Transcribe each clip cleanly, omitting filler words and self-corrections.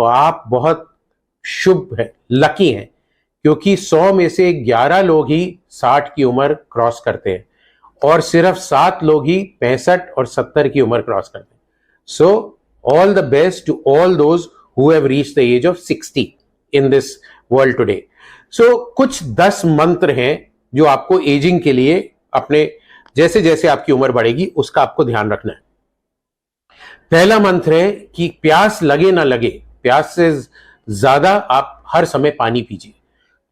तो आप बहुत शुभ है, लकी हैं, क्योंकि 100 में से 11 लोग ही 60 की उम्र क्रॉस करते हैं और सिर्फ 7 लोग ही 65 और 70 की उम्र क्रॉस करते हैं. So all the best to all those who have reached the age of 60 in this world today. So कुछ 10 मंत्र हैं जो आपको एजिंग के लिए अपने जैसे जैसे आपकी उम्र बढ़ेगी उसका आपको ध्यान रखना है. पहला मंत्र है कि प्यास लगे ना लगे, प्यास से ज्यादा आप हर समय पानी पीजिए.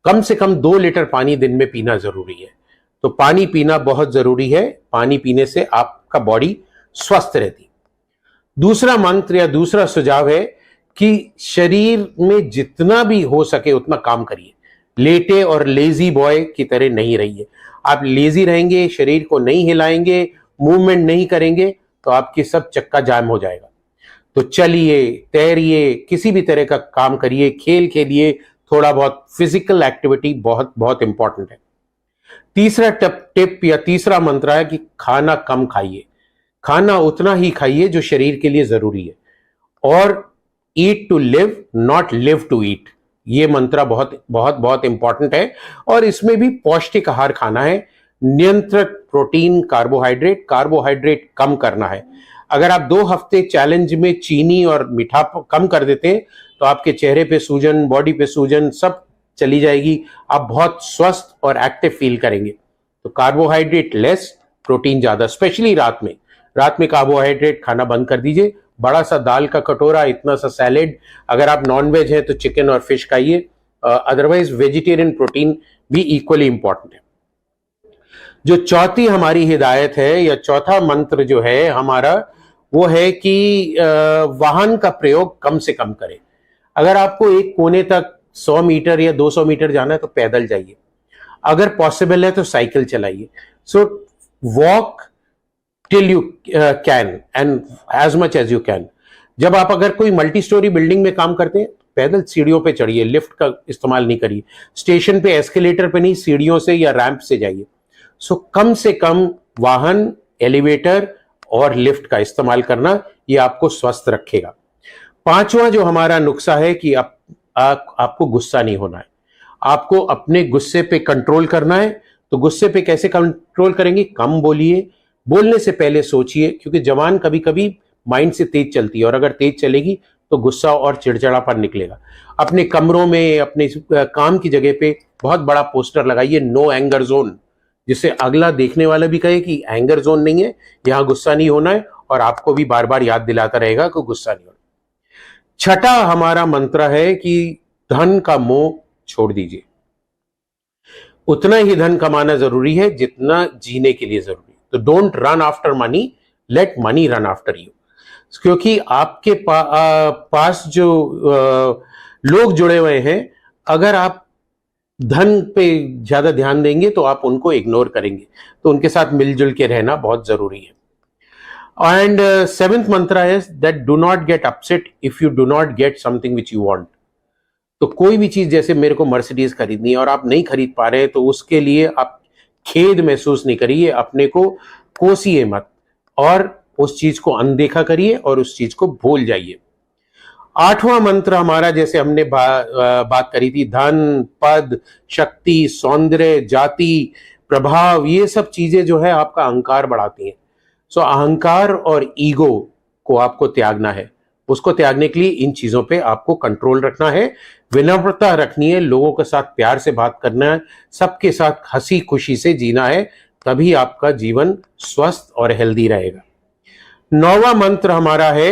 कम से कम 2 लीटर पानी दिन में पीना जरूरी है. तो पानी पीना बहुत जरूरी है. पानी पीने से आपका बॉडी स्वस्थ रहती. दूसरा मंत्र या दूसरा सुझाव है कि शरीर में जितना भी हो सके उतना काम करिए. लेटे और लेजी बॉय की तरह नहीं रहिए. आप लेजी रहेंगे, शरीर को नहीं हिलाएंगे, मूवमेंट नहीं करेंगे तो आपकी सब चक्का जाम हो जाएगा. तो चलिए, तैरिए, किसी भी तरह का काम करिए, खेल खेलिए, थोड़ा बहुत फिजिकल एक्टिविटी बहुत बहुत इंपॉर्टेंट है. तीसरा टिप या तीसरा मंत्र है कि खाना कम खाइए. खाना उतना ही खाइए जो शरीर के लिए जरूरी है. और eat to live, not live to eat. ये मंत्र बहुत बहुत बहुत इंपॉर्टेंट है. और इसमें भी पौष्टिक आहार खाना है. नियंत्रित प्रोटीन, कार्बोहाइड्रेट कम करना है. अगर आप 2 हफ्ते चैलेंज में चीनी और मीठा कम कर देते हैं तो आपके चेहरे पे सूजन, बॉडी पे सूजन सब चली जाएगी. आप बहुत स्वस्थ और एक्टिव फील करेंगे. तो कार्बोहाइड्रेट लेस, प्रोटीन ज्यादा, स्पेशली रात में. रात में कार्बोहाइड्रेट खाना बंद कर दीजिए. बड़ा सा दाल का कटोरा, इतना सा सैलेड. अगर आप नॉन वेज है तो चिकन और फिश खाइए. अदरवाइज वेजिटेरियन प्रोटीन भी इक्वली इंपॉर्टेंट है. जो चौथी हमारी हिदायत है या चौथा मंत्र जो है हमारा, वो है कि वाहन का प्रयोग कम से कम करें. अगर आपको एक कोने तक 100 मीटर या 200 मीटर जाना है तो पैदल जाइए. अगर पॉसिबल है तो साइकिल चलाइए. So walk till you can and as much as you can. जब आप अगर कोई मल्टी स्टोरी बिल्डिंग में काम करते हैं पैदल सीढ़ियों पे चढ़िए, लिफ्ट का इस्तेमाल नहीं करिए. स्टेशन पे एस्केलेटर पे नहीं, सीढ़ियों से या रैंप से जाइए. सो कम से कम वाहन, एलिवेटर और लिफ्ट का इस्तेमाल करना, ये आपको स्वस्थ रखेगा. पांचवा जो हमारा नुस्खा है कि आपको गुस्सा नहीं होना है. आपको अपने गुस्से पे कंट्रोल करना है. तो गुस्से पे कैसे कंट्रोल करेंगे? कम बोलिए. बोलने से पहले सोचिए, क्योंकि जबान कभी कभी माइंड से तेज चलती है और अगर तेज चलेगी तो गुस्सा और चिड़चिड़ापन निकलेगा. अपने कमरों में, अपने काम की जगह पे बहुत बड़ा पोस्टर लगाइए, नो एंगर जोन, जिससे अगला देखने वाला भी कहे कि एंगर जोन नहीं है, यहां गुस्सा नहीं होना है. और आपको भी बार बार याद दिलाता रहेगा कि गुस्सा नहीं होना. छठा हमारा मंत्र है कि धन का मोह छोड़ दीजिए. उतना ही धन कमाना जरूरी है जितना जीने के लिए जरूरी. तो don't run after money, late money run after you. क्योंकि आपके पास जो लोग जुड़े हुए हैं, अगर आप धन पे ज्यादा ध्यान देंगे तो आप उनको इग्नोर करेंगे. तो उनके साथ मिलजुल के रहना बहुत जरूरी है. एंड 7th मंत्र है that do not get upset if you do not get something which you want. तो कोई भी चीज, जैसे मेरे को मर्सिडीज खरीदनी है और आप नहीं खरीद पा रहे हैं तो उसके लिए आप खेद महसूस नहीं करिए. अपने को कोसिए मत और उस चीज को अनदेखा करिए और उस चीज को भूल जाइए. 8वां मंत्र हमारा, जैसे हमने बात करी थी, धन, पद, शक्ति, सौंदर्य, जाति, प्रभाव, ये सब चीजें जो है आपका अहंकार बढ़ाती हैं. सो अहंकार और ईगो को आपको त्यागना है. उसको त्यागने के लिए इन चीजों पे आपको कंट्रोल रखना है. विनम्रता रखनी है, लोगों के साथ प्यार से बात करना है, सबके साथ हंसी खुशी से जीना है. तभी आपका जीवन स्वस्थ और हेल्दी रहेगा. 9वां मंत्र हमारा है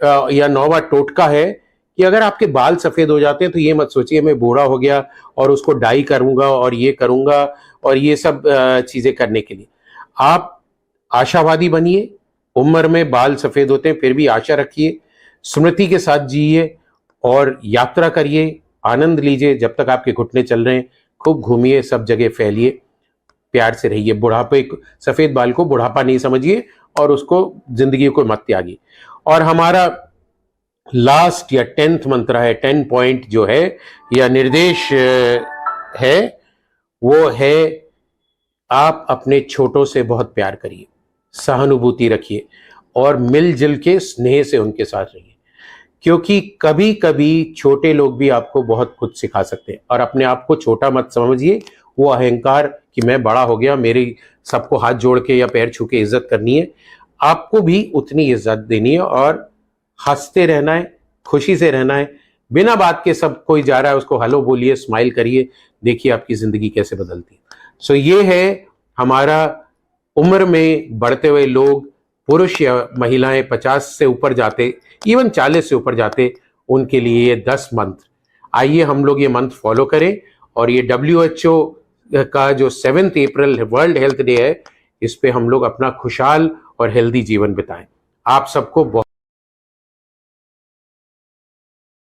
या 9वां टोटका है कि अगर आपके बाल सफेद हो जाते हैं तो ये मत सोचिए मैं बूढ़ा हो गया और उसको डाई करूंगा और ये करूंगा और ये सब चीजें करने के लिए. आप आशावादी बनिए. उम्र में बाल सफेद होते हैं फिर भी आशा रखिए. स्मृति के साथ जिए और यात्रा करिए, आनंद लीजिए. जब तक आपके घुटने चल रहे हैं खूब घूमिए, सब जगह फैलिए, प्यार से रहिए. बुढ़ापे, सफेद बाल को बुढ़ापा नहीं समझिए और उसको, जिंदगी को मत त्यागिए. और हमारा लास्ट या 10th मंत्र है, 10 पॉइंट जो है या निर्देश है, वो है आप अपने छोटों से बहुत प्यार करिए, सहानुभूति रखिए और मिलजुल के स्नेह से उनके साथ रहिए. क्योंकि कभी कभी छोटे लोग भी आपको बहुत कुछ सिखा सकते हैं। और अपने आप को छोटा मत समझिए, वो अहंकार कि मैं बड़ा हो गया, मेरी सबको हाथ जोड़ के या पैर छू के इज्जत करनी है। आपको भी उतनी इज्जत देनी है और हंसते रहना है, खुशी से रहना है। बिना बात के सब कोई जा रहा है उसको हेलो बोलिए, स्माइल करिए, देखिए आपकी जिंदगी कैसे बदलती है। सो ये है हमारा उम्र में बढ़ते हुए लोग, पुरुष या महिलाएं 50 से ऊपर जाते, इवन 40 से ऊपर जाते, उनके लिए ये 10 मंत्र। आइए हम लोग ये मंत्र फॉलो करें और ये WHO का जो 7 अप्रैल वर्ल्ड हेल्थ डे है, इस पे हम लोग अपना खुशहाल और हेल्दी जीवन बिताएं। आप सबको बहुत